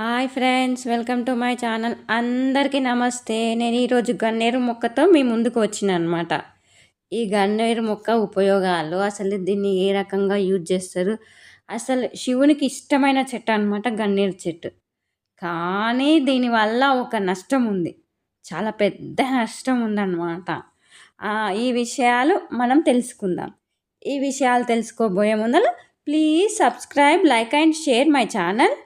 Hi friends, welcome to my channel. అందరికీ నమస్తే. నేను ఈరోజు గన్నేరు మొక్కతో మీ ముందుకు వచ్చిన అనమాట. ఈ గన్నేరు మొక్క ఉపయోగాలు, అసలు దీన్ని ఏ రకంగా యూజ్ చేస్తారు, అసలు శివునికి ఇష్టమైన చెట్టు అనమాట గన్నేరు చెట్టు. కానీ దీనివల్ల ఒక నష్టం ఉంది, చాలా పెద్ద నష్టం ఉందన్నమాట. ఈ విషయాలు మనం తెలుసుకుందాం. ఈ విషయాలు తెలుసుకోబోయే ముందర please subscribe, like and share my channel.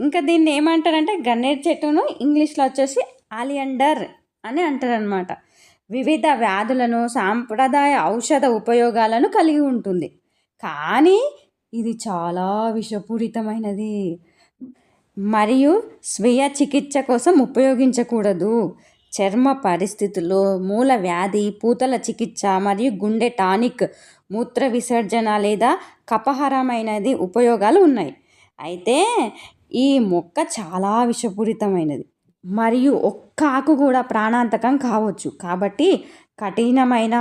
ఇంకా దీన్ని ఏమంటారంటే గన్నేరు చెట్టును ఇంగ్లీష్లో వచ్చేసి ఆలియండర్ అని అంటారనమాట. వివిధ వ్యాధులను, సాంప్రదాయ ఔషధ ఉపయోగాలను కలిగి ఉంటుంది. కానీ ఇది చాలా విషపూరితమైనది మరియు స్వీయ చికిత్స కోసం ఉపయోగించకూడదు. చర్మ పరిస్థితుల్లో, మూల వ్యాధి, పూతల చికిత్స మరియు గుండె టానిక్, మూత్ర విసర్జన లేదా కపహరమైనది ఉపయోగాలు ఉన్నాయి. అయితే ఈ మొక్క చాలా విషపూరితమైనది మరియు ఒక్క ఆకు కూడా ప్రాణాంతకం కావచ్చు. కాబట్టి కఠినమైన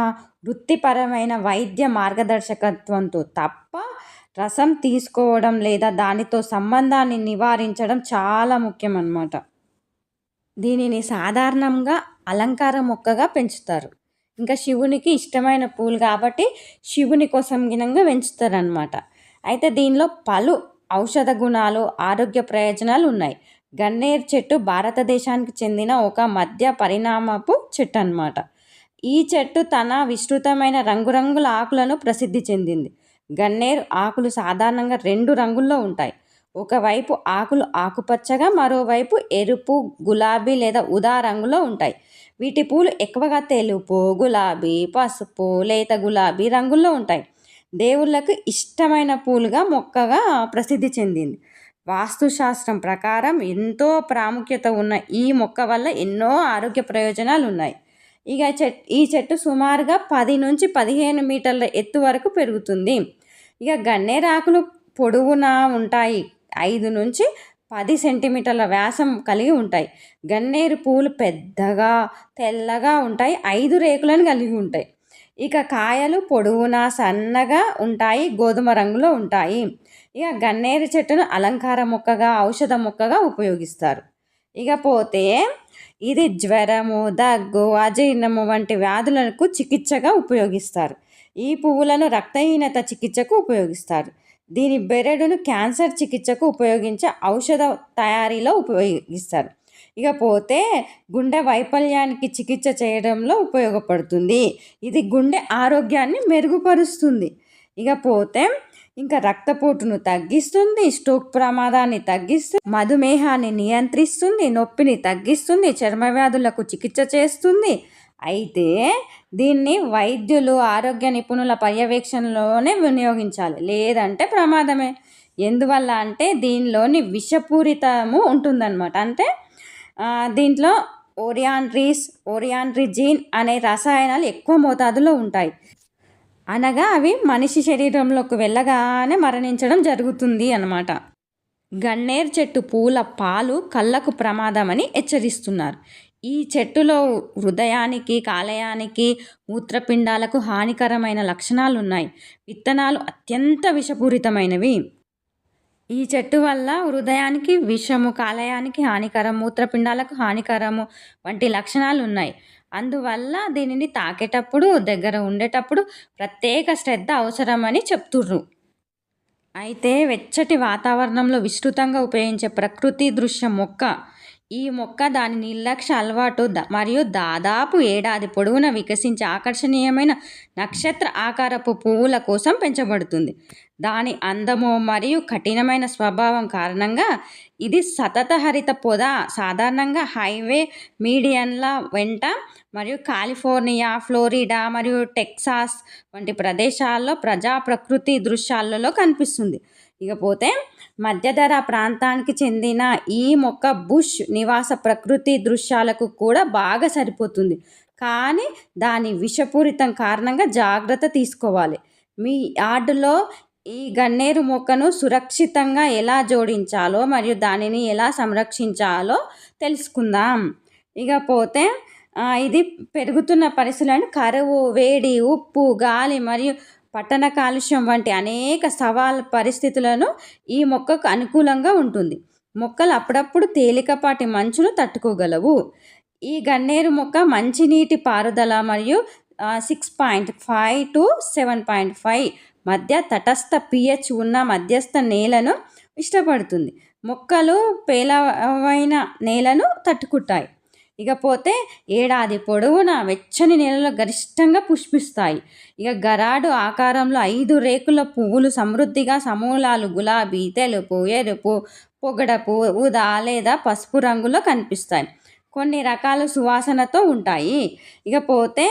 వృత్తిపరమైన వైద్య మార్గదర్శకత్వంతో తప్ప రసం తీసుకోవడం లేదా దానితో సంబంధాన్ని నివారించడం చాలా ముఖ్యం అన్నమాట. దీనిని సాధారణంగా అలంకార మొక్కగా పెంచుతారు. ఇంకా శివునికి ఇష్టమైన పూలు కాబట్టి శివుని కోసం గినంగా పెంచుతారనమాట. అయితే దీనిలో పలు ఔషధ గుణాలు, ఆరోగ్య ప్రయోజనాలు ఉన్నాయి. గన్నేరు చెట్టు భారతదేశానికి చెందిన ఒక మధ్య పరిణామపు చెట్టు అన్నమాట. ఈ చెట్టు తన విస్తృతమైన రంగురంగుల ఆకులను ప్రసిద్ధి చెందింది. గన్నేరు ఆకులు సాధారణంగా 2 రంగుల్లో ఉంటాయి. ఒకవైపు ఆకులు ఆకుపచ్చగా, మరోవైపు ఎరుపు, గులాబీ లేదా ఊదా రంగులో ఉంటాయి. వీటి పూలు ఎక్కువగా తెలుపు, గులాబీ, పసుపు, లేత గులాబీ రంగుల్లో ఉంటాయి. దేవుళ్ళకు ఇష్టమైన పూలుగా మొక్కగా ప్రసిద్ధి చెందింది. వాస్తుశాస్త్రం ప్రకారం ఎంతో ప్రాముఖ్యత ఉన్న ఈ మొక్క వల్ల ఎన్నో ఆరోగ్య ప్రయోజనాలు ఉన్నాయి. ఈ చెట్టు సుమారుగా 10 నుంచి 15 మీటర్ల ఎత్తు వరకు పెరుగుతుంది. ఇక గన్నేరు ఆకులు పొడవునా ఉంటాయి. 5 నుంచి 10 సెంటీమీటర్ల వ్యాసం కలిగి ఉంటాయి. గన్నేరు పూలు పెద్దగా, తెల్లగా ఉంటాయి. 5 రేకులను కలిగి ఉంటాయి. ఇక కాయలు పొడవునా సన్నగా ఉంటాయి, గోధుమ రంగులో ఉంటాయి. ఇక గన్నేరు చెట్టును అలంకార మొక్కగా, ఔషధ మొక్కగా ఉపయోగిస్తారు. ఇకపోతే ఇది జ్వరము, దగ్గు, అజీర్ణము వంటి వ్యాధులకు చికిత్సగా ఉపయోగిస్తారు. ఈ పువ్వులను రక్తహీనత చికిత్సకు ఉపయోగిస్తారు. దీని బెరడును క్యాన్సర్ చికిత్సకు ఉపయోగించే ఔషధ తయారీలో ఉపయోగిస్తారు. ఇకపోతే గుండె వైఫల్యానికి చికిత్స చేయడంలో ఉపయోగపడుతుంది. ఇది గుండె ఆరోగ్యాన్ని మెరుగుపరుస్తుంది. ఇకపోతే ఇంకా రక్తపోటును తగ్గిస్తుంది, స్ట్రోక్ ప్రమాదాన్ని తగ్గిస్తుంది, మధుమేహాన్ని నియంత్రిస్తుంది, నొప్పిని తగ్గిస్తుంది, చర్మ వ్యాధులకు చికిత్స చేస్తుంది. అయితే దీన్ని వైద్యులు, ఆరోగ్య నిపుణుల పర్యవేక్షణలోనే వినియోగించాలి, లేదంటే ప్రమాదమే. ఎందువల్ల అంటే దీనిలోని విషపూరితము ఉంటుందన్నమాట. అంటే దీంట్లో ఓరియాండ్రిజిన్ అనే రసాయనాలు ఎక్కువ మోతాదులో ఉంటాయి. అనగా అవి మనిషి శరీరంలోకి వెళ్ళగానే మరణించడం జరుగుతుంది అన్నమాట. గన్నేరు చెట్టు పూల పాలు కళ్ళకు ప్రమాదమని హెచ్చరిస్తున్నారు. ఈ చెట్టులో హృదయానికి, కాలేయానికి, మూత్రపిండాలకు హానికరమైన లక్షణాలు ఉన్నాయి. విత్తనాలు అత్యంత విషపూరితమైనవి. ఈ చెట్టు వల్ల హృదయానికి విషము, కాలేయానికి హానికరం, మూత్రపిండాలకు హానికరము వంటి లక్షణాలు ఉన్నాయి. అందువల్ల దీనిని తాకేటప్పుడు, దగ్గర ఉండేటప్పుడు ప్రత్యేక శ్రద్ధ అవసరమని చెప్తుర్రు. అయితే వెచ్చటి వాతావరణంలో విస్తృతంగా ఉపయోగించే ప్రకృతి దృశ్య మొక్క. ఈ మొక్క దాని నిర్లక్ష్య అలవాటు మరియు దాదాపు ఏడాది పొడవునా వికసించే ఆకర్షణీయమైన నక్షత్ర ఆకారపు పువ్వుల కోసం పెంచబడుతుంది. దాని అందము మరియు కఠినమైన స్వభావం కారణంగా ఇది సతత హరిత పొద సాధారణంగా హైవే మీడియన్ల వెంట మరియు కాలిఫోర్నియా, ఫ్లోరిడా మరియు టెక్సాస్ వంటి ప్రదేశాల్లో ప్రకృతి దృశ్యాలలో కనిపిస్తుంది. ఇకపోతే మధ్యధరా ప్రాంతానికి చెందిన ఈ మొక్క బుష్ నివాస ప్రకృతి దృశ్యాలకు కూడా బాగా సరిపోతుంది. కానీ దాని విషపూరితం కారణంగా జాగ్రత్త తీసుకోవాలి. మీ యార్డులో ఈ గన్నేరు మొక్కను సురక్షితంగా ఎలా జోడించాలో మరియు దానిని ఎలా సంరక్షించాలో తెలుసుకుందాం. ఇకపోతే ఇది పెరుగుతున్న పరిస్థితులను కరువు, వేడి, ఉప్పు, గాలి మరియు పట్టణ కాలుష్యం వంటి అనేక సవాల్ పరిస్థితులను ఈ మొక్కకు అనుకూలంగా ఉంటుంది. మొక్కలు అప్పుడప్పుడు తేలికపాటి మంచును తట్టుకోగలవు. ఈ గన్నేరు మొక్క మంచినీటి పారుదల మరియు 6.5 to 7.5 మధ్య తటస్థ pH ఉన్న మధ్యస్థ నేలను ఇష్టపడుతుంది. మొక్కలు పేలవమైన నేలను తట్టుకుంటాయి. ఇకపోతే ఏడాది పొడవునా వెచ్చని నేలలో గరిష్టంగా పుష్పిస్తాయి. గరాడు ఆకారంలో 5 రేకుల పువ్వులు సమృద్ధిగా సమూలాలు గులాబీ, తెలుపు, ఎరుపు, పొగడపు, ఊదా లేదా పసుపు రంగులో కనిపిస్తాయి. కొన్ని రకాలు సువాసనతో ఉంటాయి. ఇకపోతే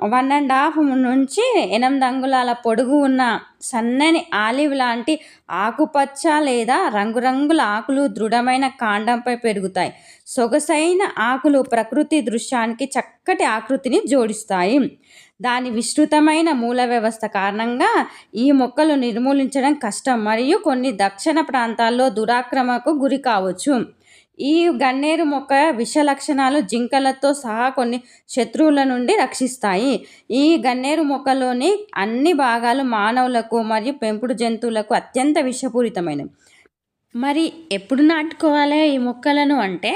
1.5 నుంచి 8 అంగుళాల పొడుగు ఉన్న సన్నని ఆలివ్ లాంటి ఆకుపచ్చ లేదా రంగురంగుల ఆకులు దృఢమైన కాండంపై పెరుగుతాయి. సొగసైన ఆకులు ప్రకృతి దృశ్యానికి చక్కటి ఆకృతిని జోడిస్తాయి. దాని విస్తృతమైన మూల వ్యవస్థ కారణంగా ఈ మొక్కలు నిర్మూలించడం కష్టం మరియు కొన్ని దక్షిణ ప్రాంతాల్లో దురాక్రమణకు గురి కావచ్చు. ఈ గన్నేరు మొక్క విష లక్షణాలు జింకలతో సహా కొన్ని శత్రువుల నుండి రక్షిస్తాయి. ఈ గన్నేరు మొక్కలోని అన్ని భాగాలు మానవులకు మరియు పెంపుడు జంతువులకు అత్యంత విషపూరితమైనవి. మరి ఎప్పుడు నాటుకోవాలి ఈ మొక్కలను అంటే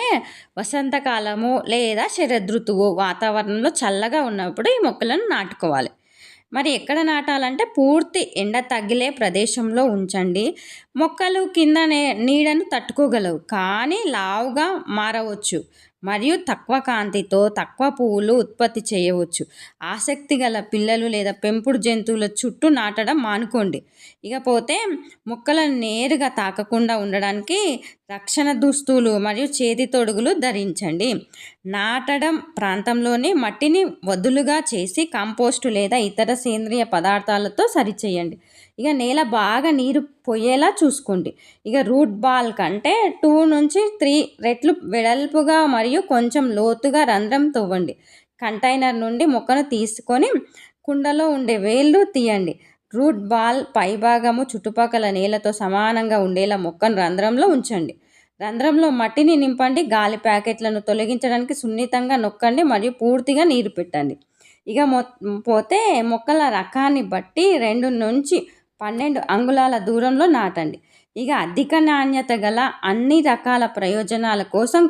వసంతకాలము లేదా శరదృతువు వాతావరణంలో చల్లగా ఉన్నప్పుడు ఈ మొక్కలను నాటుకోవాలి. మరి ఎక్కడ నాటాలంటే పూర్తి ఎండ తగిలే ప్రదేశంలో ఉంచండి. మొక్కలు కింద నీడను తట్టుకోగలవు కానీ లావుగా మారవచ్చు మరియు తక్కువ కాంతితో తక్కువ పువ్వులు ఉత్పత్తి చేయవచ్చు. ఆసక్తి గల పిల్లలు లేదా పెంపుడు జంతువుల చుట్టూ నాటడం మానుకోండి. ఇకపోతే మొక్కలను నేరుగా తాకకుండా ఉండడానికి రక్షణ దుస్తులు మరియు చేతి తొడుగులు ధరించండి. నాటడం ప్రాంతంలోని మట్టిని వదులుగా చేసి కంపోస్టు లేదా ఇతర సేంద్రియ పదార్థాలతో సరిచేయండి. నేల బాగా నీరు పోయేలా చూసుకోండి. రూట్ బాల్ కంటే 2 నుంచి 3 రెట్లు వెడల్పుగా మరియు కొంచెం లోతుగా రంధ్రం తవ్వండి. కంటైనర్ నుండి మొక్కను తీసుకొని కుండలో ఉండే వేళ్ళు తీయండి. రూట్ బాల్ పైభాగము చుట్టుపక్కల నేలతో సమానంగా ఉండేలా మొక్కను రంధ్రంలో ఉంచండి. రంధ్రంలో మట్టిని నింపండి. గాలి ప్యాకెట్లను తొలగించడానికి సున్నితంగా నొక్కండి మరియు పూర్తిగా నీరు పెట్టండి. పోతే మొక్కల రకాన్ని బట్టి 2 నుంచి 12 అంగుళాల దూరంలో నాటండి. అధిక నాణ్యత గల అన్ని రకాల ప్రయోజనాల కోసం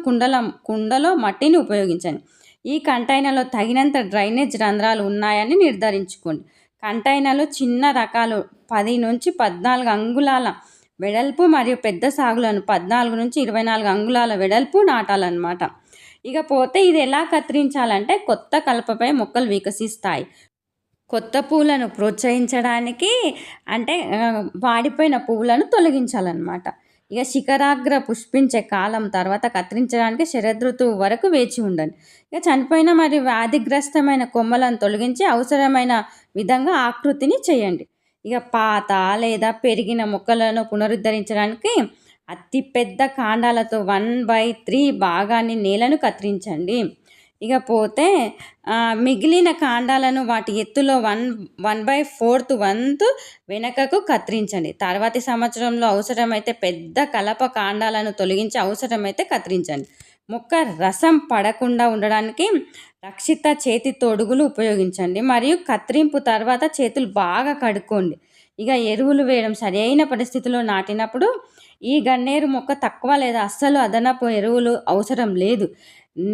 కుండలో మట్టిని ఉపయోగించండి. ఈ కంటైనర్లో తగినంత డ్రైనేజ్ రంధ్రాలు ఉన్నాయని నిర్ధారించుకోండి. కంటైనర్లు చిన్న రకాలు 10 నుంచి 14 అంగుళాల వెడల్పు మరియు పెద్ద సాగులను 14 నుంచి 24 అంగుళాల వెడల్పు నాటాలన్నమాట. పోతే ఇది ఎలా కత్తిరించాలంటే కొత్త కలపపై మొక్కలు వికసిస్తాయి. కొత్త పూలను ప్రోత్సహించడానికి అంటే వాడిపోయిన పువ్వులను తొలగించాలన్నమాట. శిఖరాగ్ర పుష్పించే కాలం తర్వాత కత్తిరించడానికి శరదృతువు వరకు వేచి ఉండండి. చనిపోయిన మరియు వ్యాధిగ్రస్తమైన కొమ్మలను తొలగించి అవసరమైన విధంగా ఆకృతిని చేయండి. పాత లేదా పెరిగిన మొక్కలను పునరుద్ధరించడానికి అతిపెద్ద కాండాలతో 1/3 భాగాన్ని నేలను కత్తిరించండి. పోతే మిగిలిన కాండాలను వాటి ఎత్తులో 1/4 వంతు వెనకకు కత్తిరించండి. తర్వాతి సంవత్సరంలో అవసరమైతే పెద్ద కలప కాండాలను తొలగించి అవసరమైతే కత్తిరించండి. మొక్క రసం పడకుండా ఉండడానికి రక్షిత చేతి తొడుగులు ఉపయోగించండి మరియు కత్తిరింపు తర్వాత చేతులు బాగా కడుక్కోండి. ఎరువులు వేయడం సరైన పరిస్థితిలో నాటినప్పుడు ఈ గన్నేరు మొక్క తక్కువ లేదా అస్సలు అదనపు ఎరువులు అవసరం లేదు.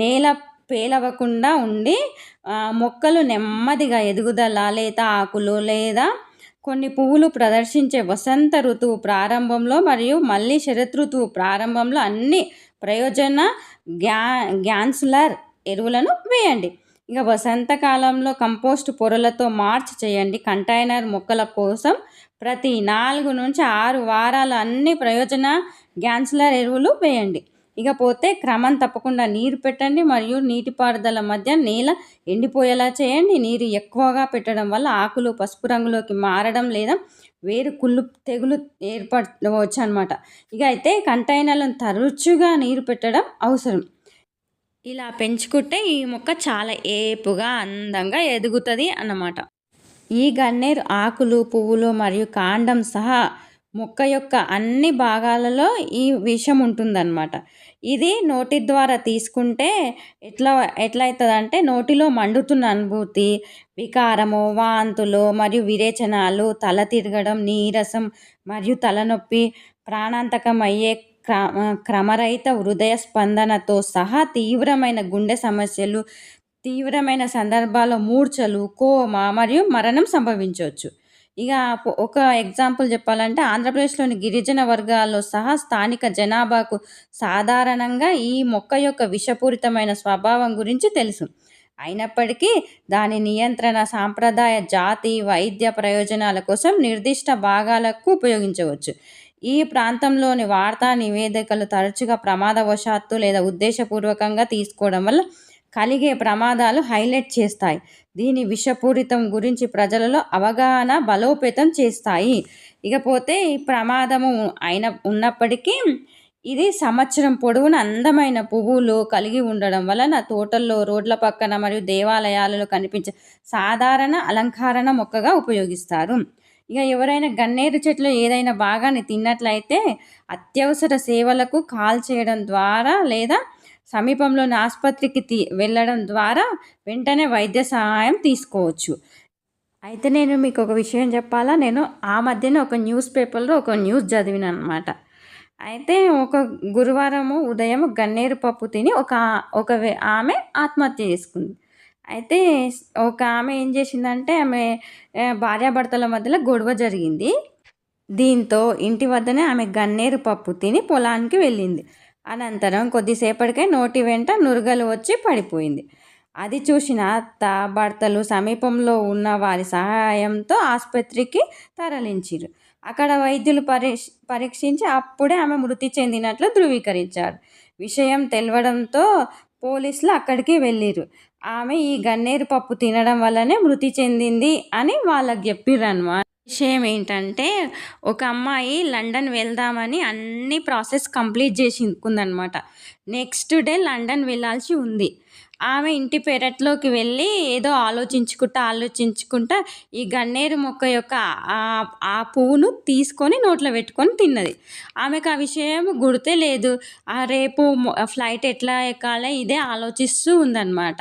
నేల పేలవకుండా ఉండి మొక్కలు నెమ్మదిగా ఎదుగుదల లేత ఆకులు లేదా కొన్ని పువ్వులు ప్రదర్శించే వసంత ఋతువు ప్రారంభంలో మరియు మళ్ళీ శరదృతువు ప్రారంభంలో అన్ని ప్రయోజన గ్యాన్సులర్ ఎరువులను వేయండి. వసంతకాలంలో కంపోస్ట్ పొరలతో మార్చ్ చేయండి. కంటైనర్ మొక్కల కోసం ప్రతి 4 నుంచి 6 వారాలు అన్ని ప్రయోజన గ్యాన్సులర్ ఎరువులు వేయండి. పోతే క్రమం తప్పకుండా నీరు పెట్టండి మరియు నీటిపారుదల మధ్య నేల ఎండిపోయేలా చేయండి. నీరు ఎక్కువగా పెట్టడం వల్ల ఆకులు పసుపు రంగులోకి మారడం లేదా వేరు కుళ్ళు తెగులు ఏర్పడవచ్చు అన్నమాట. అయితే కంటైనర్లను తరచుగా నీరు పెట్టడం అవసరం. ఇలా పెంచుకుంటే ఈ మొక్క చాలా ఏపుగా అందంగా ఎదుగుతుంది అన్నమాట. ఈ గన్నేరు ఆకులు పువ్వులు మరియు కాండం సహా మొక్క యొక్క అన్ని భాగాలలో ఈ విషం ఉంటుందన్నమాట. ఇది నోటి ద్వారా తీసుకుంటే ఎట్లా అవుతుందంటే నోటిలో మండుతున్న అనుభూతి, వికారము, వాంతులు మరియు విరేచనాలు, తల తిరగడం, నీరసం మరియు తలనొప్పి, ప్రాణాంతకం అయ్యే క్రమరహిత హృదయ స్పందనతో సహా తీవ్రమైన గుండె సమస్యలు, తీవ్రమైన సందర్భాల్లో మూర్ఛలు, కోమా మరియు మరణం సంభవించవచ్చు. ఇక ఒక ఎగ్జాంపుల్ చెప్పాలంటే ఆంధ్రప్రదేశ్‌లోని గిరిజన వర్గాల్లో సహా స్థానిక జనాభాకు సాధారణంగా ఈ మొక్క యొక్క విషపూరితమైన స్వభావం గురించి తెలుసు. అయినప్పటికీ దాని నియంత్రణ, సాంప్రదాయ, జాతి, వైద్య ప్రయోజనాల కోసం నిర్దిష్ట భాగాలకు ఉపయోగించవచ్చు. ఈ ప్రాంతంలోని వార్తా నివేదికలు తరచుగా ప్రమాదవశాత్తు లేదా ఉద్దేశపూర్వకంగా తీసుకోవడం వల్ల కలిగే ప్రమాదాలు హైలైట్ చేస్తాయి. దీని విషపూరితం గురించి ప్రజలలో అవగాహన బలోపేతం చేస్తాయి. ఇకపోతే ఈ ప్రమాదము ఉన్నప్పటికీ ఇది సంవత్సరం పొడవునా అందమైన పువ్వులు కలిగి ఉండడం వలన తోటల్లో, రోడ్ల పక్కన మరియు దేవాలయాలలో కనిపించే సాధారణ అలంకరణ మొక్కగా ఉపయోగిస్తారు. ఇక ఎవరైనా గన్నేరు చెట్లు ఏదైనా భాగాన్ని తిన్నట్లయితే అత్యవసర సేవలకు కాల్ చేయడం ద్వారా లేదా సమీపంలోని ఆసుపత్రికి వెళ్ళడం ద్వారా వెంటనే వైద్య సహాయం తీసుకోవచ్చు. అయితే నేను మీకు ఒక విషయం చెప్పాలా? నేను ఆ మధ్యన ఒక న్యూస్ పేపర్‌లో ఒక న్యూస్ చదివినాననమాట. అయితే ఒక గురువారము ఉదయం గన్నేరు పప్పు తిని ఒక ఆమె ఆత్మహత్య చేసుకుంది. అయితే ఒక ఆమె ఏం చేసిందంటే ఆమె భార్యాభర్తల మధ్యలో గొడవ జరిగింది. దీంతో ఇంటి వద్దనే ఆమె గన్నేరు పప్పు తిని పొలానికి వెళ్ళింది. అనంతరం కొద్దిసేపటికే నోటి వెంట నురగలు వచ్చి పడిపోయింది. అది చూసిన అత్త, భర్తలు సమీపంలో ఉన్న వారి సహాయంతో ఆసుపత్రికి తరలించిర్రు. అక్కడ వైద్యులు పరీక్షించి అప్పుడే ఆమె మృతి చెందినట్లు ధృవీకరించారు. విషయం తెలవడంతో పోలీసులు అక్కడికి వెళ్ళిర్రు. ఆమె ఈ గన్నేరు పప్పు తినడం వల్లనే మృతి చెందింది అని వాళ్ళకి చెప్పిర్రన్నమాట. విషయం ఏంటంటే ఒక అమ్మాయి లండన్ వెళ్దామని అన్ని ప్రాసెస్ కంప్లీట్ చేసిందనమాట. నెక్స్ట్ డే లండన్ వెళ్ళాల్సి ఉంది. ఆమె ఇంటి పెరట్లోకి వెళ్ళి ఏదో ఆలోచించుకుంటా ఈ గన్నేరు మొక్క యొక్క ఆ పువ్వును తీసుకొని నోట్లో పెట్టుకొని తిన్నది. ఆమెకు ఆ విషయం గుర్తే లేదు. రేపు ఫ్లైట్ ఎట్లా ఎక్కాలి ఇదే ఆలోచిస్తూ ఉందన్నమాట.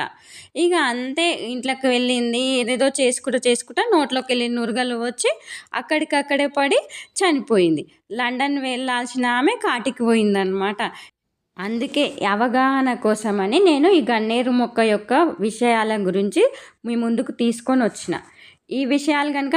ఇక అంతే ఇంట్లోకి వెళ్ళింది. ఏదేదో చేసుకుంటా నోట్లోకి వెళ్ళి నురగలు వచ్చి అక్కడికక్కడే పడి చనిపోయింది. లండన్ వెళ్ళాల్సిన ఆమె కాటికి పోయిందన్నమాట. అందుకే అవగాహన కోసమని నేను ఈ గన్నేరు మొక్క యొక్క విషయాల గురించి మీ ముందుకు తీసుకొని వచ్చిన. ఈ విషయాలు కనుక